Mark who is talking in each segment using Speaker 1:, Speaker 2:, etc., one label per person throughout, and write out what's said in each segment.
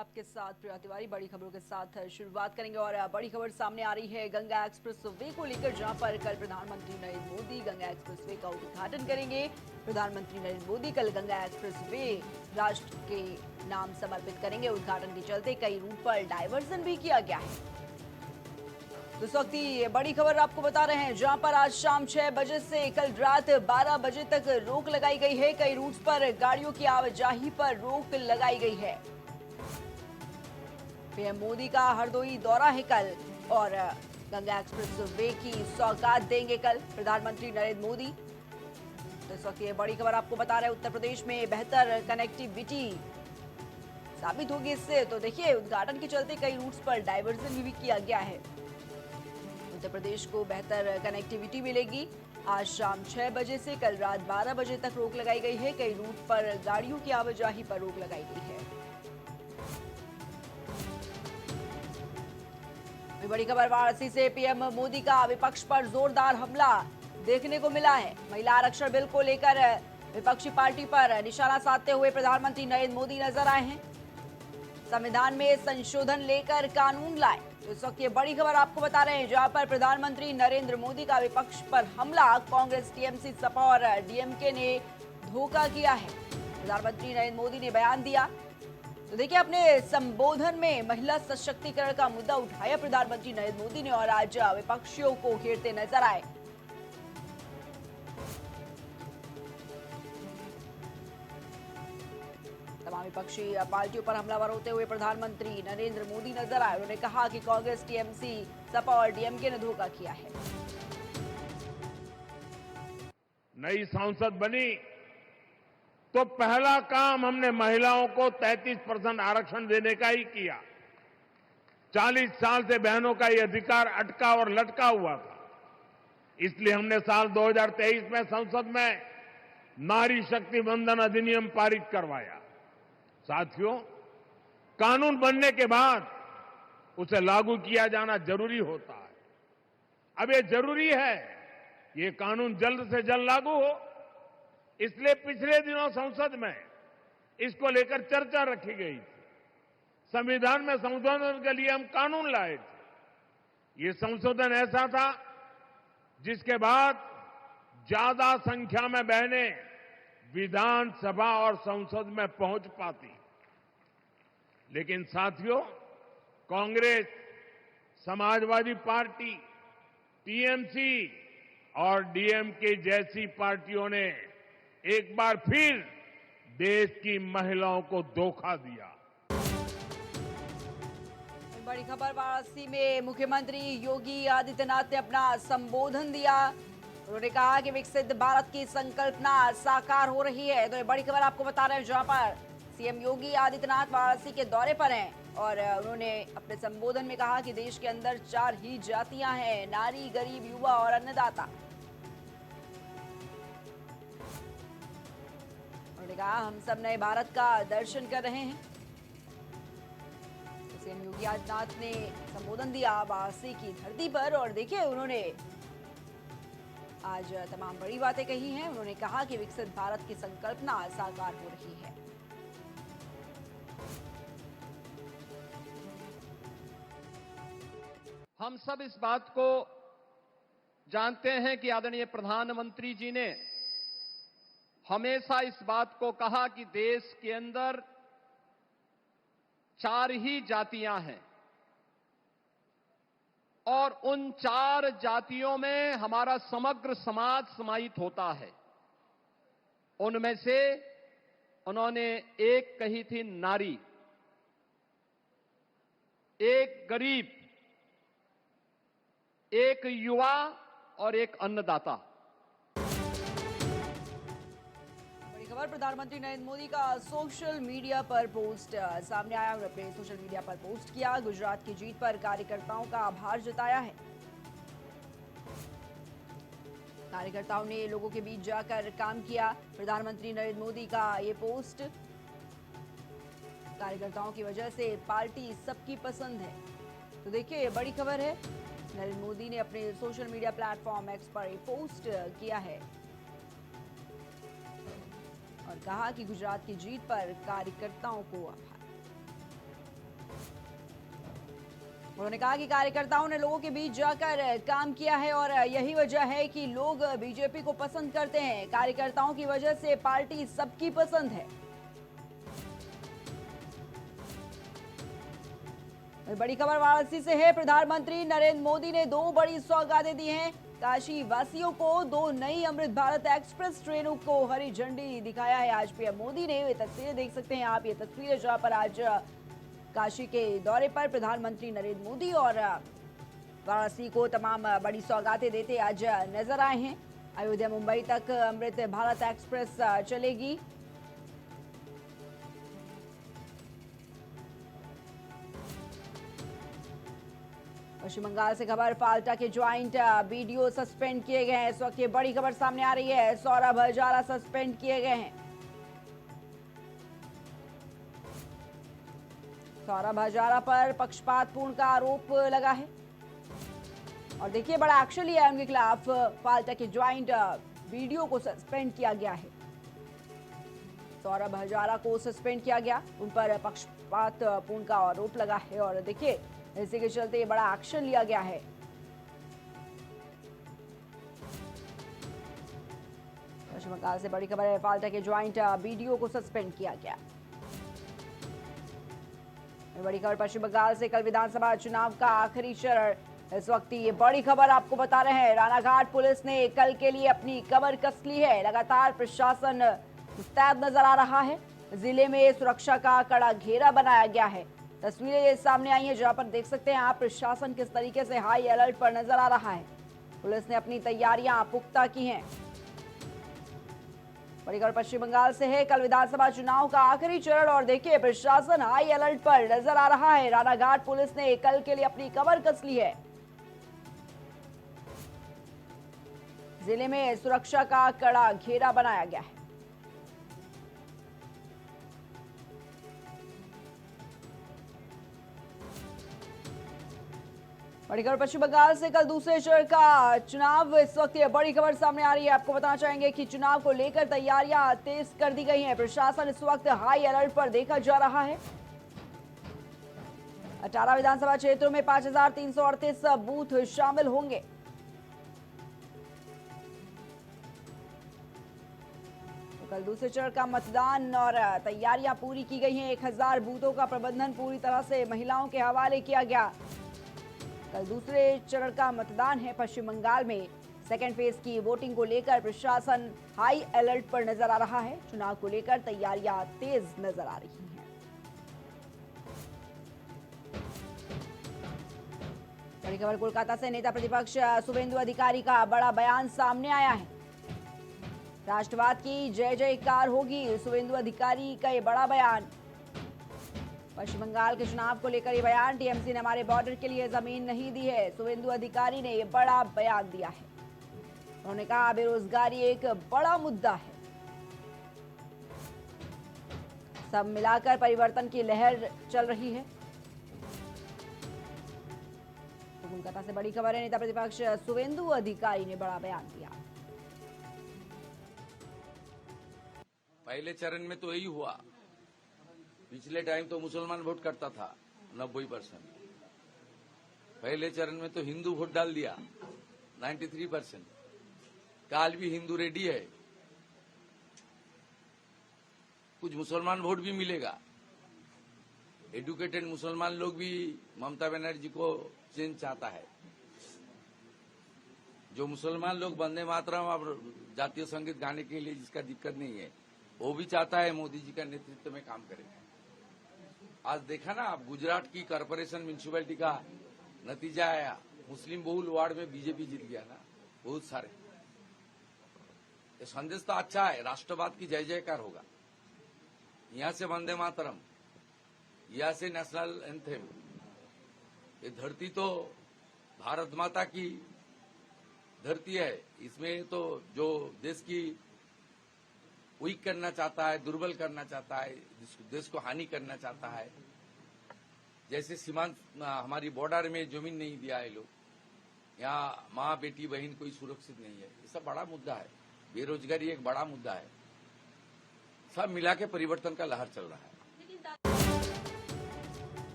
Speaker 1: आपके साथ प्रिया तिवारी। बड़ी खबरों के साथ शुरुआत करेंगे और बड़ी खबर सामने आ रही है गंगा एक्सप्रेस वे को लेकर, जहां पर कल प्रधानमंत्री नरेंद्र मोदी गंगा एक्सप्रेस वे का उद्घाटन करेंगे। प्रधानमंत्री नरेंद्र मोदी कल गंगा एक्सप्रेस वे राष्ट्र के नाम समर्पित करेंगे। उद्घाटन के चलते कई रूट पर डायवर्जन भी किया गया है। तो इस वक्त ये बड़ी खबर आपको बता रहे हैं, जहां पर आज शाम 6 बजे से कल रात 12 बजे तक रोक लगाई गई है। कई रूट्स पर गाड़ियों की आवाजाही पर रोक लगाई गई है। पीएम मोदी का हरदोई दौरा है कल और गंगा एक्सप्रेस वे की सौगात देंगे कल प्रधानमंत्री नरेंद्र मोदी। तो इस वक्त ये बड़ी खबर आपको बता रहे हैं, उत्तर प्रदेश में बेहतर कनेक्टिविटी साबित होगी इससे। तो देखिए, उद्घाटन के चलते कई रूट्स पर डायवर्जन भी किया गया है। उत्तर प्रदेश को बेहतर कनेक्टिविटी मिलेगी। आज शाम 6 बजे से कल रात 12 बजे तक रोक लगाई गई है। कई रूट पर गाड़ियों की आवाजाही पर रोक लगाई गई है। बड़ी खबर वाराणसी से, पीएम मोदी का विपक्ष पर जोरदार हमला देखने को मिला है। महिला आरक्षण बिल को लेकर विपक्षी पार्टी पर निशाना साधते हुए प्रधानमंत्री नरेंद्र मोदी नजर आए हैं। संविधान में संशोधन लेकर कानून लाए। तो इस वक्त ये बड़ी खबर आपको बता रहे हैं, जहां पर प्रधानमंत्री नरेंद्र मोदी का विपक्ष पर हमला। कांग्रेस, टीएमसी, सपा और डीएमके ने धोखा किया है। प्रधानमंत्री नरेंद्र मोदी ने बयान दिया। तो देखिए, अपने संबोधन में महिला सशक्तिकरण का मुद्दा उठाया प्रधानमंत्री नरेंद्र मोदी ने और आज विपक्षियों को घेरते नजर आए। तमाम विपक्षी पार्टियों पर हमलावर होते हुए प्रधानमंत्री नरेंद्र मोदी नजर आए। उन्होंने कहा कि कांग्रेस, टीएमसी, सपा और डीएमके ने धोखा किया है।
Speaker 2: नई सांसद बनी तो पहला काम हमने महिलाओं को 33% आरक्षण देने का ही किया। 40 साल से बहनों का ये अधिकार अटका और लटका हुआ था। इसलिए हमने साल 2023 में संसद में नारी शक्ति वंदन अधिनियम पारित करवाया। साथियों, कानून बनने के बाद उसे लागू किया जाना जरूरी होता है। अब ये जरूरी है ये कानून जल्द से जल्द लागू हो। इसलिए पिछले दिनों संसद में इसको लेकर चर्चा रखी गई थी। संविधान में संशोधन के लिए हम कानून लाए थे। ये संशोधन ऐसा था जिसके बाद ज्यादा संख्या में बहनें विधानसभा और संसद में पहुंच पाती। लेकिन साथियों, कांग्रेस, समाजवादी पार्टी, टीएमसी और डीएमके जैसी पार्टियों ने एक बार फिर देश की महिलाओं को धोखा दिया।
Speaker 1: बड़ी खबर, वाराणसी में मुख्यमंत्री योगी आदित्यनाथ ने अपना संबोधन दिया। उन्होंने कहा कि विकसित भारत की संकल्पना साकार हो रही है। तो ये बड़ी खबर आपको बता रहे हैं, जहां पर सीएम योगी आदित्यनाथ वाराणसी के दौरे पर हैं और उन्होंने अपने संबोधन में कहा कि देश के अंदर 4 ही जातियां हैं: नारी, गरीब, युवा और अन्नदाता। उन्होंने कहा, हम सब नए भारत का दर्शन कर रहे हैं। सीएम योगी आदित्यनाथ ने संबोधन दिया वाराणसी की धरती पर और देखिए, उन्होंने आज तमाम बड़ी बातें कही हैं। उन्होंने कहा कि विकसित भारत की संकल्पना साकार हो रही है।
Speaker 3: हम सब इस बात को जानते हैं कि आदरणीय प्रधानमंत्री जी ने हमेशा इस बात को कहा कि देश के अंदर 4 ही जातियां हैं और उन 4 जातियों में हमारा समग्र समाज समाहित होता है। उनमें से उन्होंने एक कही थी नारी, एक गरीब, एक युवा और एक अन्नदाता।
Speaker 1: बड़ी खबर, प्रधानमंत्री नरेंद्र मोदी का सोशल मीडिया पर पोस्ट सामने आया। उन्होंने अपने सोशल मीडिया पर पोस्ट किया। गुजरात की जीत पर कार्यकर्ताओं का आभार जताया है। कार्यकर्ताओं ने लोगों के बीच जाकर काम किया। प्रधानमंत्री नरेंद्र मोदी का ये पोस्ट, कार्यकर्ताओं की वजह से पार्टी सबकी पसंद है। तो देखिए, ये बड़ी खबर है। नरेंद्र मोदी ने अपने सोशल मीडिया प्लेटफॉर्म एक्स पर पोस्ट किया है और कहा कि गुजरात की जीत पर कार्यकर्ताओं को आभार। उन्होंने कहा कि कार्यकर्ताओं ने लोगों के बीच जाकर काम किया है और यही वजह है कि लोग बीजेपी को पसंद करते हैं। कार्यकर्ताओं की वजह से पार्टी सबकी पसंद है। बड़ी खबर वाराणसी से है। प्रधानमंत्री नरेंद्र मोदी ने 2 बड़ी सौगातें दी हैं। काशी वासियों को 2 नई अमृत भारत एक्सप्रेस ट्रेनों को हरी झंडी दिखाया है। आज पीएम मोदी ने, ये तस्वीरें देख सकते हैं आप, ये तस्वीरें जहां पर आज काशी के दौरे पर प्रधानमंत्री नरेंद्र मोदी और वाराणसी को तमाम बड़ी सौगातें देते आज नजर आए हैं। अयोध्या मुंबई तक अमृत भारत एक्सप्रेस चलेगी। पश्चिम बंगाल से खबर, फाल्टा के ज्वाइंट बीडीओ सस्पेंड किए गए हैं। इस वक्त ये बड़ी खबर सामने आ रही है। सौरभ हजारा सस्पेंड किए गए हैं। सौरभ हजारा पर पक्षपातपूर्ण का आरोप लगा है और देखिए बड़ा एक्शन लिया है उनके खिलाफ। फाल्टा के ज्वाइंट बीडीओ को सस्पेंड किया गया है। सौरभ हजारा को सस्पेंड किया गया, उन पर पक्षपातपूर्ण का आरोप लगा है और देखिए इसी के चलते ये बड़ा एक्शन लिया गया है। पश्चिम बंगाल से बड़ी खबर है। फाल्टा के ज्वाइंट बीडीओ को सस्पेंड किया गया। बड़ी खबर पश्चिम बंगाल से, कल विधानसभा चुनाव का आखिरी चरण। इस वक्त ये बड़ी खबर आपको बता रहे हैं। रानाघाट पुलिस ने कल के लिए अपनी कमर कस ली है। लगातार प्रशासन मुस्तैद नजर आ रहा है। जिले में सुरक्षा का कड़ा घेरा बनाया गया है। तस्वीरें ये सामने आई हैं जहां पर देख सकते हैं आप प्रशासन किस तरीके से हाई अलर्ट पर नजर आ रहा है। पुलिस ने अपनी तैयारियां पुख्ता की हैं। बड़ी खबर पश्चिम बंगाल से है। कल विधानसभा चुनाव का आखिरी चरण और देखिए प्रशासन हाई अलर्ट पर नजर आ रहा है। रानाघाट पुलिस ने कल के लिए अपनी कमर कस ली है। जिले में सुरक्षा का कड़ा घेरा बनाया गया है। बड़ी खबर पश्चिम बंगाल से, कल दूसरे चरण का चुनाव। इस वक्त ये बड़ी खबर सामने आ रही है। आपको बताना चाहेंगे कि चुनाव को लेकर तैयारियां तेज कर दी गई हैं। प्रशासन इस वक्त हाई अलर्ट पर देखा जा रहा है। 18 विधानसभा क्षेत्रों में 5338 बूथ शामिल होंगे। तो कल दूसरे चरण का मतदान और तैयारियां पूरी की गई हैं। 1000 बूथों का प्रबंधन पूरी तरह से महिलाओं के हवाले किया गया। कल दूसरे चरण का मतदान है पश्चिम बंगाल में। सेकेंड फेज की वोटिंग को लेकर प्रशासन हाई अलर्ट पर नजर आ रहा है। चुनाव को लेकर तैयारियां तेज नजर आ रही हैं। बड़ी खबर कोलकाता से, नेता प्रतिपक्ष शुभेंदु अधिकारी का बड़ा बयान सामने आया है। राष्ट्रवाद की जय जयकार होगी, शुभेंदु अधिकारी का ये बड़ा बयान। पश्चिम बंगाल के चुनाव को लेकर ये बयान, टीएमसी ने हमारे बॉर्डर के लिए जमीन नहीं दी है, शुभेंदु अधिकारी ने ये बड़ा बयान दिया है। उन्होंने कहा बेरोजगारी एक बड़ा मुद्दा है, सब मिलाकर परिवर्तन की लहर चल रही है। तो कोलकाता से बड़ी खबर है, नेता प्रतिपक्ष शुभेंदु अधिकारी ने बड़ा बयान दिया।
Speaker 4: पहले चरण में तो यही हुआ। पिछले टाइम तो मुसलमान वोट करता था 90%। पहले चरण में तो हिंदू वोट डाल दिया 93%। काल भी हिंदू रेडी है, कुछ मुसलमान वोट भी मिलेगा। एडुकेटेड मुसलमान लोग भी ममता बनर्जी को चेंज चाहता है। जो मुसलमान लोग वंदे मातरम और जातीय संगीत गाने के लिए जिसका दिक्कत नहीं है, वो भी चाहता है मोदी जी का नेतृत्व में काम करें। आज देखा ना आप, गुजरात की कॉर्पोरेशन म्यूनिसिपैलिटी का नतीजा आया, मुस्लिम बहुल वार्ड में बीजेपी जीत गया ना बहुत सारे। ये संदेश तो अच्छा है, राष्ट्रवाद की जय जयकार होगा। यहां से वंदे मातरम, यहां से नेशनल एंथेम। ये धरती तो भारत माता की धरती है। इसमें तो जो देश की वीक करना चाहता है, दुर्बल करना चाहता है, देश को हानि करना चाहता है, जैसे सीमांत हमारी बॉर्डर में जमीन नहीं दिया है लोग, यहाँ माँ बेटी बहन कोई सुरक्षित नहीं है, ये सब बड़ा मुद्दा है। बेरोजगारी एक बड़ा मुद्दा है। सब मिला के परिवर्तन का लहर चल रहा है।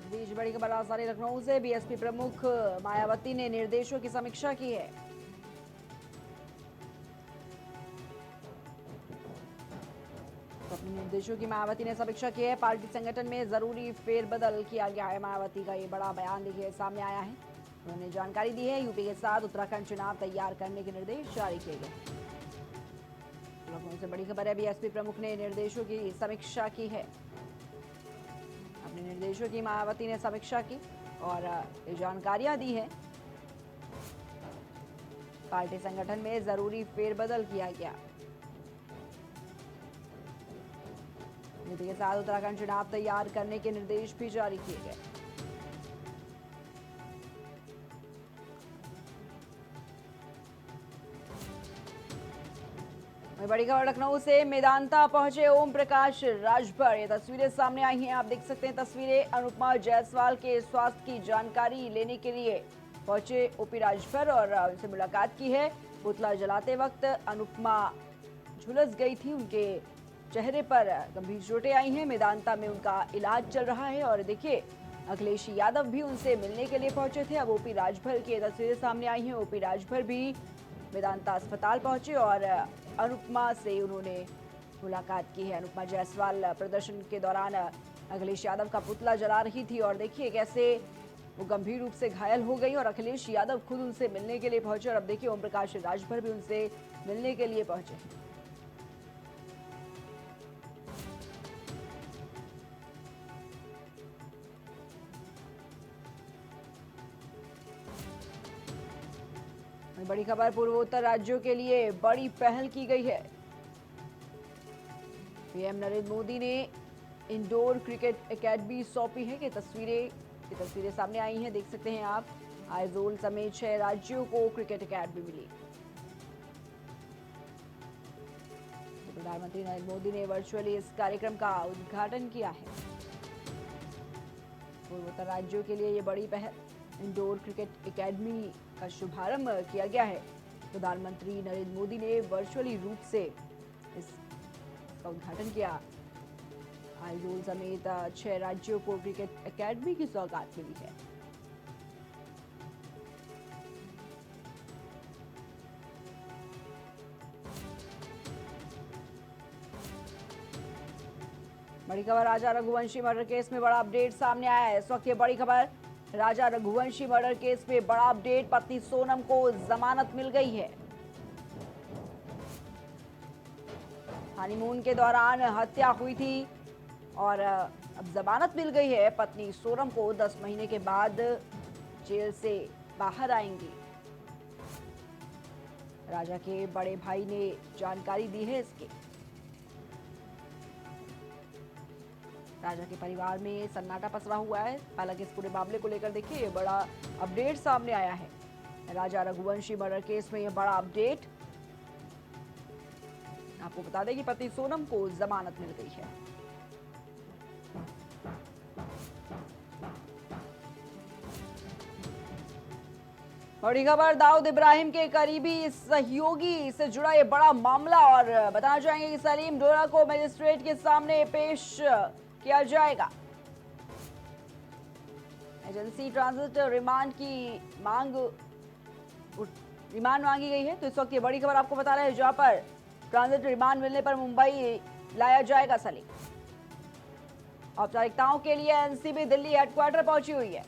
Speaker 1: इस बीच बड़ी खबर राजधानी लखनऊ से बीएसपी प्रमुख मायावती ने निर्देशों की समीक्षा की है। तो अपने निर्देशों की मायावती ने समीक्षा की है। पार्टी संगठन में जरूरी फेरबदल किया गया है। मायावती का ये बड़ा बयान देखिए सामने आया है। उन्होंने जानकारी दी है यूपी के साथ उत्तराखंड चुनाव तैयार करने के निर्देश जारी किए गए हैं। लखनऊ से बड़ी खबर है, बीएसपी प्रमुख ने निर्देशों की समीक्षा की है। अपने निर्देशों की मायावती ने समीक्षा की और ये जानकारियां दी है। पार्टी संगठन में जरूरी फेरबदल किया गया। यूपी के साथ उत्तराखंड चुनाव तैयार करने के निर्देश भी जारी किए गए। बड़ी खबर लखनऊ से मेदांता पहुंचे ओम प्रकाश राजभर। ये तस्वीरें सामने आई हैं, आप देख सकते हैं तस्वीरें। अनुपमा जायसवाल के स्वास्थ्य की जानकारी लेने के लिए पहुंचे ओपी राजभर और उनसे मुलाकात की है। पुतला जलाते वक्त अनुपमा झुलस गई थी, उनके चेहरे पर गंभीर चोटें आई हैं। मेदांता में उनका इलाज चल रहा है और देखिए अखिलेश यादव भी उनसे मिलने के लिए पहुंचे थे। अब ओपी राजभर की तस्वीरें सामने आई हैं। ओपी राजभर भी मेदांता अस्पताल पहुंचे और अनुपमा से उन्होंने मुलाकात की है। अनुपमा जायसवाल प्रदर्शन के दौरान अखिलेश यादव का पुतला जला रही थी और देखिए कैसे वो गंभीर रूप से घायल हो गई और अखिलेश यादव खुद उनसे मिलने के लिए पहुंचे और अब देखिए ओम प्रकाश राजभर भी उनसे मिलने के लिए पहुंचे। बड़ी खबर पूर्वोत्तर राज्यों के लिए बड़ी पहल की गई है। पीएम नरेंद्र मोदी ने इंडोर क्रिकेट एकेडमी सौंपी है। ये तस्वीरें सामने आई हैं, देख सकते हैं आप। आइजोल समेत 6 राज्यों को क्रिकेट एकेडमी मिली। प्रधानमंत्री नरेंद्र मोदी ने वर्चुअली इस कार्यक्रम का उद्घाटन किया है। पूर्वोत्तर राज्यों के लिए ये बड़ी पहल, इंडोर क्रिकेट एकेडमी का शुभारंभ किया गया है। प्रधानमंत्री नरेंद्र मोदी ने वर्चुअली रूप से इसका उद्घाटन किया। आइजोल समेत 6 राज्यों को क्रिकेट एकेडमी की सौगात मिली है। बड़ी खबर राजा रघुवंशी मर्डर केस में बड़ा अपडेट सामने आया है। इस वक्त ये बड़ी खबर, राजा रघुवंशी मर्डर केस में बड़ा अपडेट। पत्नी सोनम को जमानत मिल गई है। हनीमून के दौरान हत्या हुई थी और अब जमानत मिल गई है। पत्नी सोनम को 10 महीने के बाद जेल से बाहर आएंगी। राजा के बड़े भाई ने जानकारी दी है इसकी। राजा के परिवार में सन्नाटा पसरा हुआ है। हालांकि इस पूरे मामले को लेकर देखिए ये बड़ा अपडेट सामने आया है। राजा रघुवंशी मर्डर केस में ये बड़ा अपडेट। आपको बता दें कि पति सोनम को जमानत मिल गई है। बड़ी खबर, दाऊद इब्राहिम के करीबी सहयोगी से जुड़ा ये बड़ा मामला और बताना चाहेंगे कि सलीम डोरा को मजिस्ट्रेट के सामने पेश किया जाएगा। एजेंसी ट्रांजिट रिमांड मांगी गई है। तो इस वक्त ये बड़ी खबर आपको बता रहे हैं, जहां पर ट्रांजिट रिमांड मिलने पर मुंबई लाया जाएगा सलीम। औपचारिकताओं के लिए एनसीबी दिल्ली हेडक्वार्टर पहुंची हुई है।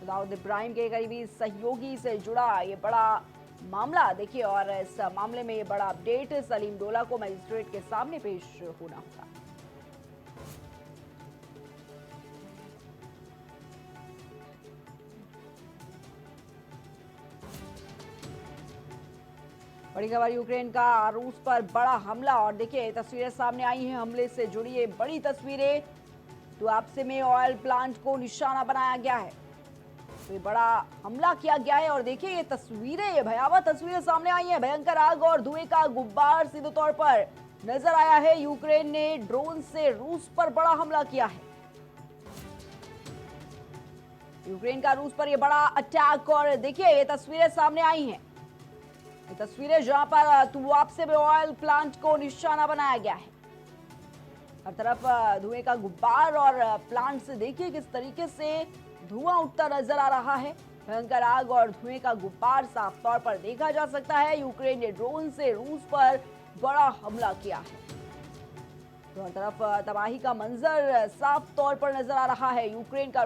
Speaker 1: दाऊद इब्राहिम के करीबी सहयोगी से जुड़ा ये बड़ा मामला देखिए और इस मामले में ये बड़ा अपडेट, सलीम डोला को मजिस्ट्रेट के सामने पेश होना होगा। बड़ी खबर, यूक्रेन का रूस पर बड़ा हमला और देखिए तस्वीरें सामने आई हैं हमले से जुड़ी ये बड़ी तस्वीरें। दुआबसे में ऑयल प्लांट को निशाना बनाया गया है। तो ये बड़ा हमला किया गया है और देखिए ये तस्वीरें, ये भयावह तस्वीरें सामने आई हैं। भयंकर आग और धुएं का गुब्बार सीधे तौर पर नजर आया है। यूक्रेन ने ड्रोन से रूस पर बड़ा हमला किया है। यूक्रेन का रूस पर ये बड़ा अटैक और देखिए ये तस्वीरें सामने आई हैं। ये तस्वीरें जहां पर दुआबसे में ऑयल प्लांट को निशाना बनाया गया है। हर तरफ धुएं का गुब्बार और प्लांट से देखिए किस तरीके से धुआं उठता नजर आ रहा है। भयंकर आग और धुएं का गुब्बार साफ तौर पर देखा जा सकता है। यूक्रेन ने ड्रोन से रूस पर बड़ा हमला किया है। तो हर तरफ तबाही का मंजर साफ तौर पर नजर आ रहा है। यूक्रेन का